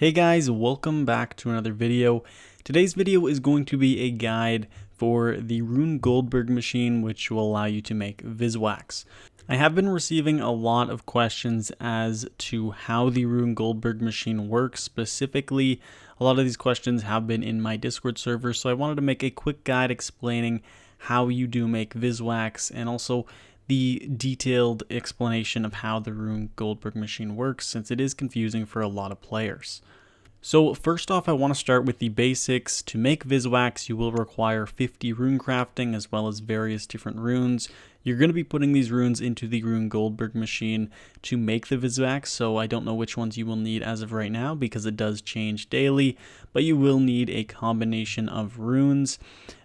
Hey guys, welcome back to another video. Today's video is going to be a guide for the Rune Goldberg machine, which will allow you to make Vis Wax. I have been receiving a lot of questions as to how the Rune Goldberg machine works. Specifically, a lot of these questions have been in my Discord server, so I wanted to make a quick guide explaining how you do make Vis Wax and also the detailed explanation of how the Rune Goldberg machine works, since it is confusing for a lot of players. So first off, I want to start with the basics. To make Vis Wax, you will require 50 rune crafting as well as various different runes. You're going to be putting these runes into the Rune Goldberg machine to make the Vis Wax, so I don't know which ones you will need as of right now because it does change daily, but you will need a combination of runes.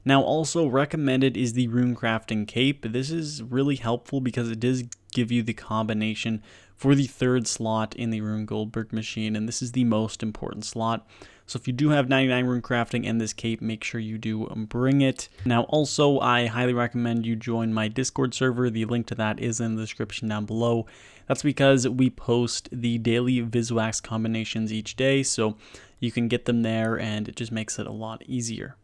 Now also recommended is the rune crafting cape. This is really helpful because it does give you the combination for the third slot in the Rune Goldberg machine, and this is the most important slot. So if you do have 99 rune crafting and this cape, make sure you do bring it. Now also, I highly recommend you join my Discord server. The link to that is in the description down below. That's because we post the daily Vis Wax combinations each day, so you can get them there and it just makes it a lot easier.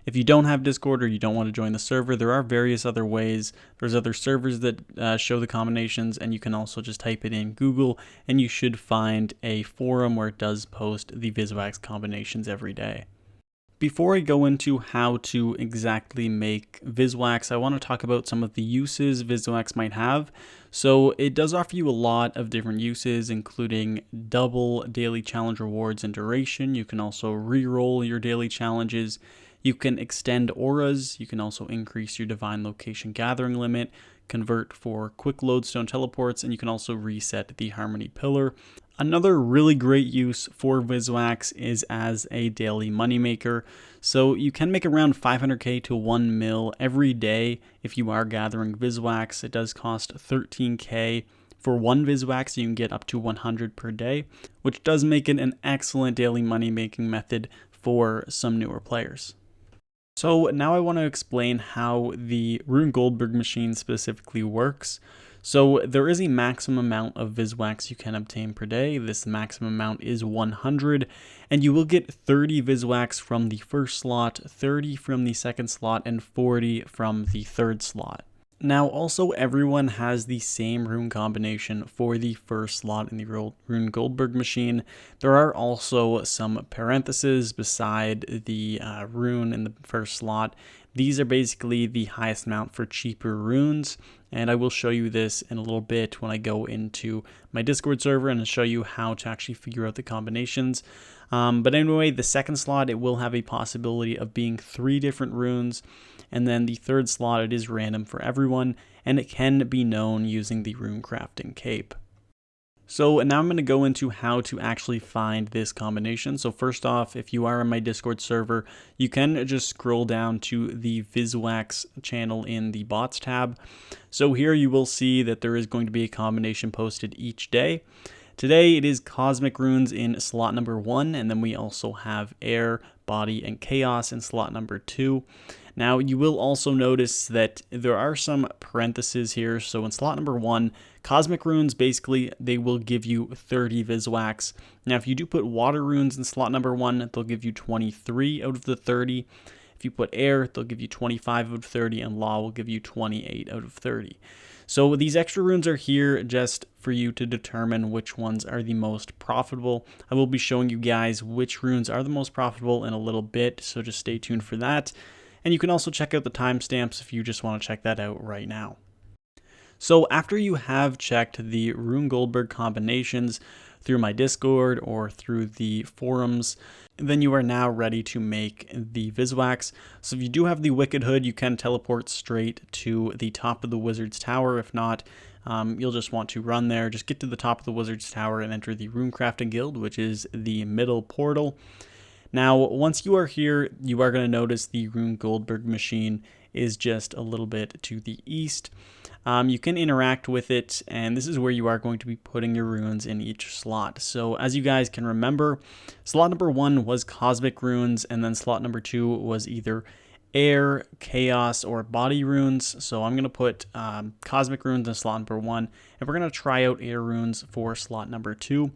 If you don't have Discord or you don't want to join the server, there are various other ways. There's other servers that show the combinations, and you can also just type it in Google and you should find a forum where it does post the Vis Wax combinations every day. Before I go into how to exactly make Vis Wax, I want to talk about some of the uses Vis Wax might have. So it does offer you a lot of different uses, including double daily challenge rewards and duration. You can also re-roll your daily challenges. You can extend auras, you can also increase your divine location gathering limit, convert for quick lodestone teleports, and you can also reset the harmony pillar. Another really great use for Vis Wax is as a daily moneymaker. So you can make around 500k to 1 mil every day if you are gathering Vis Wax. It does cost 13k. For one Vis Wax, you can get up to 100 per day, which does make it an excellent daily money making method for some newer players. So now I want to explain how the Rune Goldberg machine specifically works. So there is a maximum amount of Vis Wax you can obtain per day. This maximum amount is 100, and you will get 30 Vis Wax from the first slot, 30 from the second slot, and 40 from the third slot. Now also everyone has the same rune combination for the first slot in the Rune Goldberg machine. There are also some parentheses beside the rune in the first slot. These are basically the highest amount for cheaper runes, and I will show you this in a little bit when I go into my Discord server and show you how to actually figure out the combinations. But anyway, the second slot, it will have a possibility of being 3 different runes, and then the third slot, it is random for everyone, and it can be known using the rune crafting cape. So now I'm going to go into how to actually find this combination. So first off, if you are in my Discord server, you can just scroll down to the Vis Wax channel in the bots tab. So here you will see that there is going to be a combination posted each day. Today it is Cosmic Runes in slot number 1, and then we also have Air, Body, and Chaos in slot number 2. Now you will also notice that there are some parentheses here. So in slot number 1, Cosmic Runes, basically they will give you 30 Vis Wax. Now if you do put Water Runes in slot number 1, they'll give you 23 out of the 30. If you put Air, they'll give you 25 out of 30, and Law will give you 28 out of 30. So these extra runes are here just for you to determine which ones are the most profitable. I will be showing you guys which runes are the most profitable in a little bit, so just stay tuned for that. And you can also check out the timestamps if you just want to check that out right now. So after you have checked the Rune Goldberg combinations through my Discord or through the forums, then you are now ready to make the Vis Wax. So if you do have the Wicked Hood, you can teleport straight to the top of the Wizard's Tower. If not, you'll just want to run there. Just get to the top of the Wizard's Tower and enter the Rune Crafting Guild, which is the middle portal. Now, once you are here, you are going to notice the Rune Goldberg machine is just a little bit to the east. You can interact with it, and this is where you are going to be putting your runes in each slot. So as you guys can remember, slot number 1 was Cosmic Runes, and then slot number 2 was either Air, Chaos, or Body Runes. So I'm going to put Cosmic Runes in slot number 1, and we're going to try out Air Runes for slot number 2.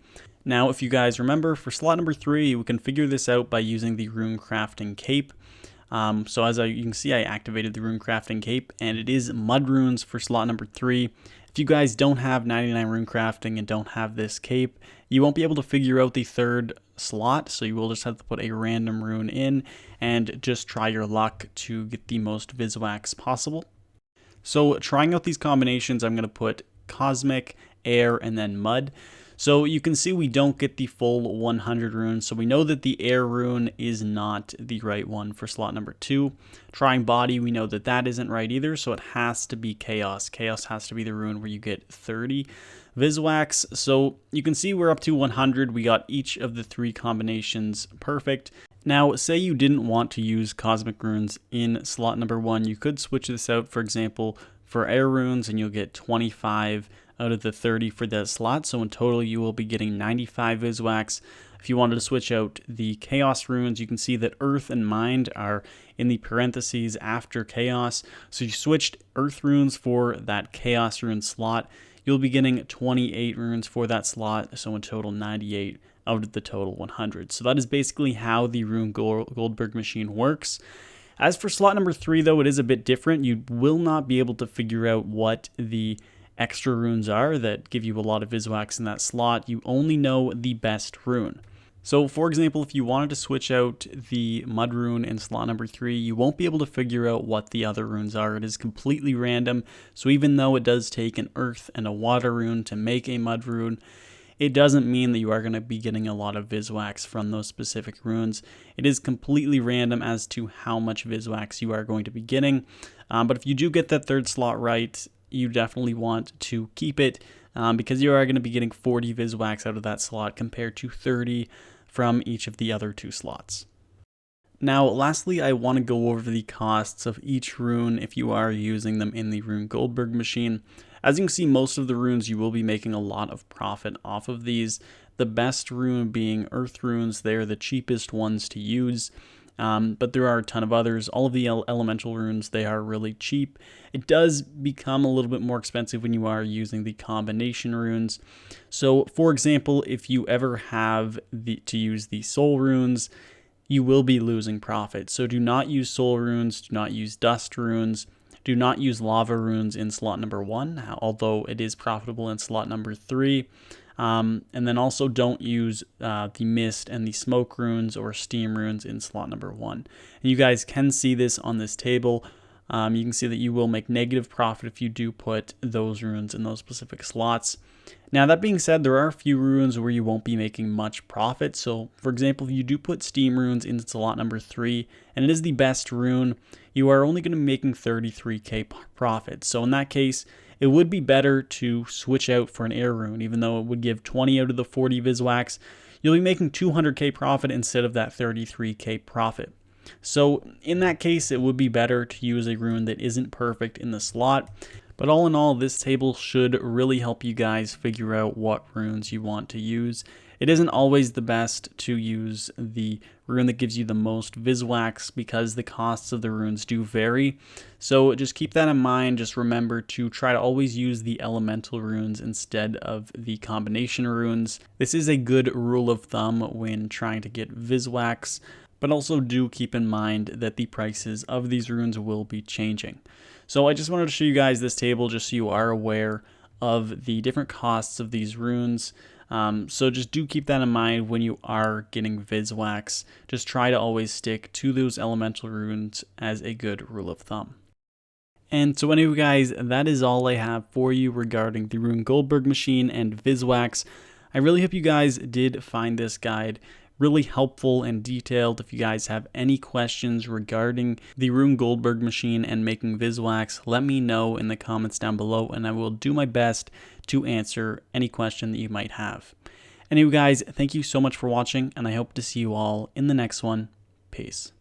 Now, if you guys remember, for slot number 3, we can figure this out by using the rune crafting cape. So as you can see, I activated the rune crafting cape, and it is mud runes for slot number 3. If you guys don't have 99 rune crafting and don't have this cape, you won't be able to figure out the third slot, so you will just have to put a random rune in and just try your luck to get the most Vis Wax possible. So trying out these combinations, I'm going to put Cosmic, Air, and then Mud. So you can see we don't get the full 100 runes, so we know that the Air rune is not the right one for slot number 2. Trying Body, we know that that isn't right either, so it has to be Chaos. Chaos has to be the rune where you get 30 Vis Wax. So you can see we're up to 100. We got each of the 3 combinations perfect. Now, say you didn't want to use Cosmic runes in slot number 1, you could switch this out, for example, for Air runes, and you'll get 25 out of the 30 for that slot. So in total, you will be getting 95 Vis Wax. If you wanted to switch out the Chaos runes, you can see that Earth and Mind are in the parentheses after Chaos. So you switched Earth runes for that Chaos rune slot. You'll be getting 28 runes for that slot. So in total, 98 out of the total 100. So that is basically how the Rune Goldberg machine works. As for slot number 3, though, it is a bit different. You will not be able to figure out what the extra runes are that give you a lot of Vis Wax in that slot. You only know the best rune. So for example, if you wanted to switch out the Mud rune in slot number 3, you won't be able to figure out what the other runes are. It is completely random. So even though it does take an Earth and a Water rune to make a Mud rune, it doesn't mean that you are going to be getting a lot of Vis Wax from those specific runes. It is completely random as to how much Vis Wax you are going to be getting. But if you do get that third slot right, you definitely want to keep it because you are going to be getting 40 Vis Wax out of that slot compared to 30 from each of the other 2 slots. Now, lastly, I want to go over the costs of each rune if you are using them in the Rune Goldberg machine. As you can see, most of the runes you will be making a lot of profit off of these. The best rune being Earth runes. They're the cheapest ones to use. But there are a ton of others. All of the elemental runes, they are really cheap. It does become a little bit more expensive when you are using the combination runes. So, for example, if you ever have to use the soul runes, you will be losing profit. So do not use soul runes, do not use dust runes, do not use lava runes in slot number 1, although it is profitable in slot number 3. And then also don't use the mist and the smoke runes or steam runes in slot number 1. And you guys can see this on this table. You can see that you will make negative profit if you do put those runes in those specific slots. Now, that being said, there are a few runes where you won't be making much profit. So, for example, if you do put steam runes into slot number 3, and it is the best rune, you are only going to be making 33k profit. So in that case, it would be better to switch out for an air rune, even though it would give 20 out of the 40 Vis Wax. You'll be making 200k profit instead of that 33k profit. So in that case, it would be better to use a rune that isn't perfect in the slot. But all in all, this table should really help you guys figure out what runes you want to use. It isn't always the best to use the rune that gives you the most Vis Wax because the costs of the runes do vary. So just keep that in mind. Just remember to try to always use the elemental runes instead of the combination runes. This is a good rule of thumb when trying to get Vis Wax, but also do keep in mind that the prices of these runes will be changing. So I just wanted to show you guys this table just so you are aware of the different costs of these runes. So just do keep that in mind when you are getting Vis Wax. Just try to always stick to those elemental runes as a good rule of thumb. And so anyway guys, that is all I have for you regarding the Rune Goldberg machine and Vis Wax. I really hope you guys did find this guide really helpful and detailed. If you guys have any questions regarding the Rune Goldberg machine and making Vis Wax, let me know in the comments down below and I will do my best to answer any question that you might have. Anyway guys, thank you so much for watching and I hope to see you all in the next one. Peace.